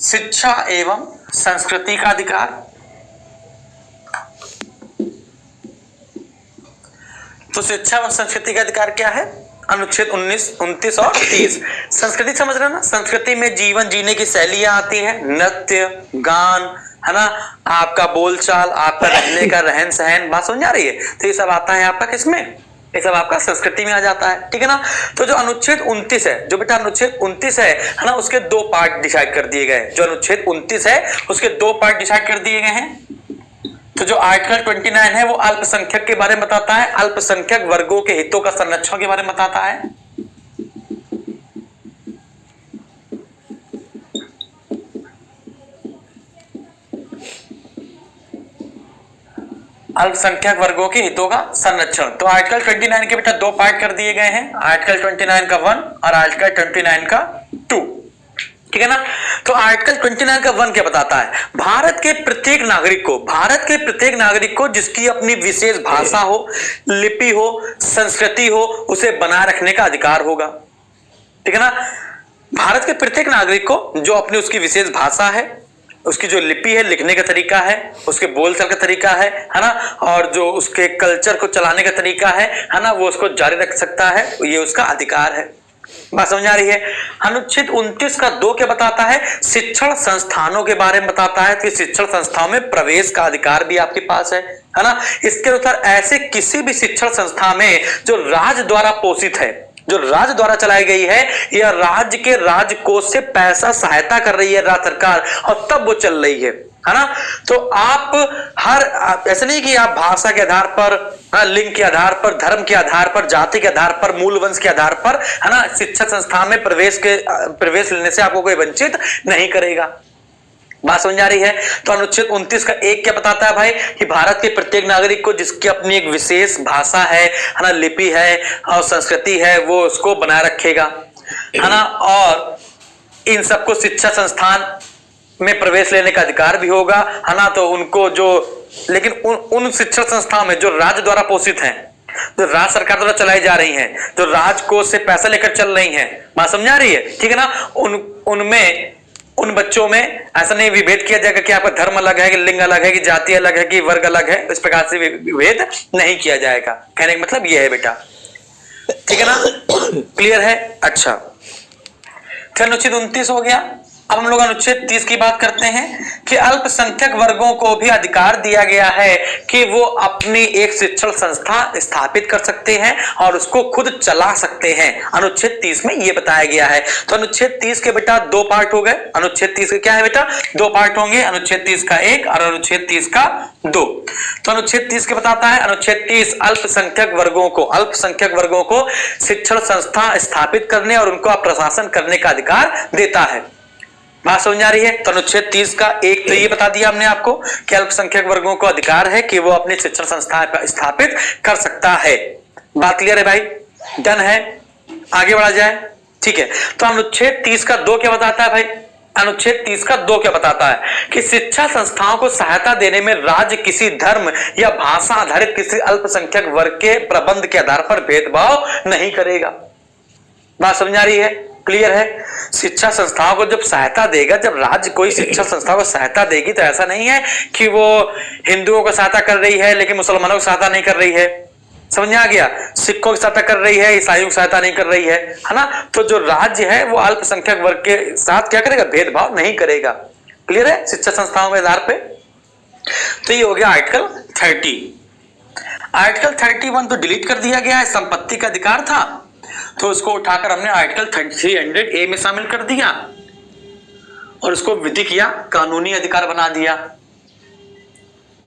शिक्षा एवं संस्कृति का अधिकार। तो शिक्षा एवं संस्कृति का अधिकार क्या है? अनुच्छेद 19, 29 और 30। संस्कृति समझ रहे हो ना? संस्कृति में जीवन जीने की शैलियां आती हैं, नृत्य, गान, है ना, आपका बोलचाल, आपका रहने का रहन सहन, बात समझ आ रही है? तो ये सब आता है आपका किसमें? ये सब आपका संस्कृति में आ जाता है, ठीक है ना। तो जो अनुच्छेद 29 है, जो बेटा अनुच्छेद 29 है ना, उसके दो पार्ट डिसाइड कर दिए गए। जो अनुच्छेद 29 है उसके दो पार्ट डिसाइड कर दिए गए हैं। तो जो आर्टिकल 29 है वो अल्पसंख्यक के बारे में बताता है, अल्पसंख्यक वर्गों के हितों का संरक्षण के बारे में बताता है। अल्पसंख्यक वर्गों के हितों का संरक्षण। तो आर्टिकल 29 के बेटा दो पार्ट कर दिए गए हैं, आर्टिकल 29 का 1 और आर्टिकल 29 का 2, ठीक है ना। तो आर्टिकल 29 का 1 क्या बताता है? भारत के प्रत्येक नागरिक को जिसकी अपनी विशेष भाषा हो, लिपि हो, संस्कृति हो, उसे बनाए रखने का अधिकार होगा, ठीक है ना। भारत के प्रत्येक नागरिक को जो अपनी उसकी विशेष भाषा है, उसकी जो लिपि है, लिखने का तरीका है, उसके बोलचाल का तरीका है ना, और जो उसके कल्चर को चलाने का तरीका है ना, वो उसको जारी रख सकता है, ये उसका अधिकार है। बात समझ आ रही है? अनुच्छेद 29 का 2 क्या बताता है? शिक्षण संस्थानों के बारे में बताता है कि शिक्षण संस्थाओं में प्रवेश का अधिकार भी आपके पास है ना। इसके अनुसार ऐसे किसी भी शिक्षण संस्था में जो राज्य द्वारा पोषित है, जो राज्य द्वारा चलाई गई है, या राज्य के राजकोष से पैसा सहायता कर रही है राज्य सरकार, और तब वो चल रही है ना। तो आप ऐसे नहीं कि आप भाषा के आधार पर, लिंग के आधार पर, धर्म के आधार पर, जाति के आधार पर, मूल वंश के आधार पर, है ना, शिक्षा संस्थान में प्रवेश लेने से आपको कोई वंचित नहीं करेगा। बात समझ आ रही है? तो अनुच्छेद 29 का 1 क्या बताता है भाई? कि भारत के प्रत्येक नागरिक को जिसकी अपनी एक विशेष भाषा है ना, लिपि है और संस्कृति है, वो उसको बनाए रखेगा, है ना। और इन सबको शिक्षा संस्थान में प्रवेश लेने का अधिकार भी होगा, है ना। तो उनको लेकिन उन शिक्षण संस्थाओं में जो राज्य द्वारा पोषित हैं, जो राज्य सरकार द्वारा चलाई जा रही हैं, जो राजकोष से पैसा लेकर चल रही हैं, बात समझ आ रही है? ठीक है ना। उन बच्चों में ऐसा नहीं विभेद किया जाएगा कि आपका धर्म अलग है, कि लिंग अलग है, कि जाति अलग है, कि वर्ग अलग है, इस प्रकार से विभेद नहीं किया जाएगा। कहने का मतलब यह है बेटा, ठीक है ना। क्लियर है? अच्छा, तो अनुच्छेद 29 हो गया। अब हम लोग अनुच्छेद 30 की बात करते हैं कि अल्पसंख्यक वर्गों को भी अधिकार दिया गया है कि वो अपनी एक शिक्षण संस्था स्थापित कर सकते हैं और उसको खुद चला सकते हैं। अनुच्छेद 30 में ये बताया गया है। तो अनुच्छेद 30 के बेटा दो पार्ट हो गए। अनुच्छेद 30 के क्या है बेटा? दो पार्ट होंगे, अनुच्छेद 30 का 1 और अनुच्छेद 30 का 2। तो अनुच्छेद 30 के बताता है, अनुच्छेद 30 अल्पसंख्यक वर्गों को शिक्षण संस्था स्थापित करने और उनको प्रशासन करने का अधिकार देता है। बात समझ आ रही है? तो अनुच्छेद 30 का 1 तो ये बता दिया हमने आपको कि अल्पसंख्यक वर्गों को अधिकार है कि वो अपनी शिक्षण संस्था स्थापित कर सकता है। बात क्लियर है भाई? डन है? आगे बढ़ा जाए, ठीक है। तो अनुच्छेद 30 का 2 क्या बताता है भाई? अनुच्छेद 30 का 2 क्या बताता है कि शिक्षा संस्थाओं को सहायता देने में राज्य किसी धर्म या भाषा आधारित किसी अल्पसंख्यक वर्ग के प्रबंध के आधार पर भेदभाव नहीं करेगा। बात समझ आ रही है? क्लियर है? शिक्षा संस्थाओं को जब सहायता देगा, जब राज्य कोई शिक्षा संस्था को सहायता देगी, तो ऐसा नहीं है कि वो हिंदुओं को सहायता कर रही है लेकिन मुसलमानों को सहायता नहीं कर रही है। समझ आ गया? सिखों की सहायता कर रही है, ईसाइयों की सहायता नहीं कर रही है ना। तो जो राज्य है वो अल्पसंख्यक वर्ग के साथ क्या करेगा? भेदभाव नहीं करेगा। क्लियर है? शिक्षा संस्थाओं के आधार पे। तो ये हो गया आर्टिकल 30। आर्टिकल 31 तो डिलीट कर दिया गया है, संपत्ति का अधिकार था, तो उसको उठाकर हमने आर्टिकल 300A में शामिल कर दिया और उसको विधिक या कानूनी अधिकार बना दिया।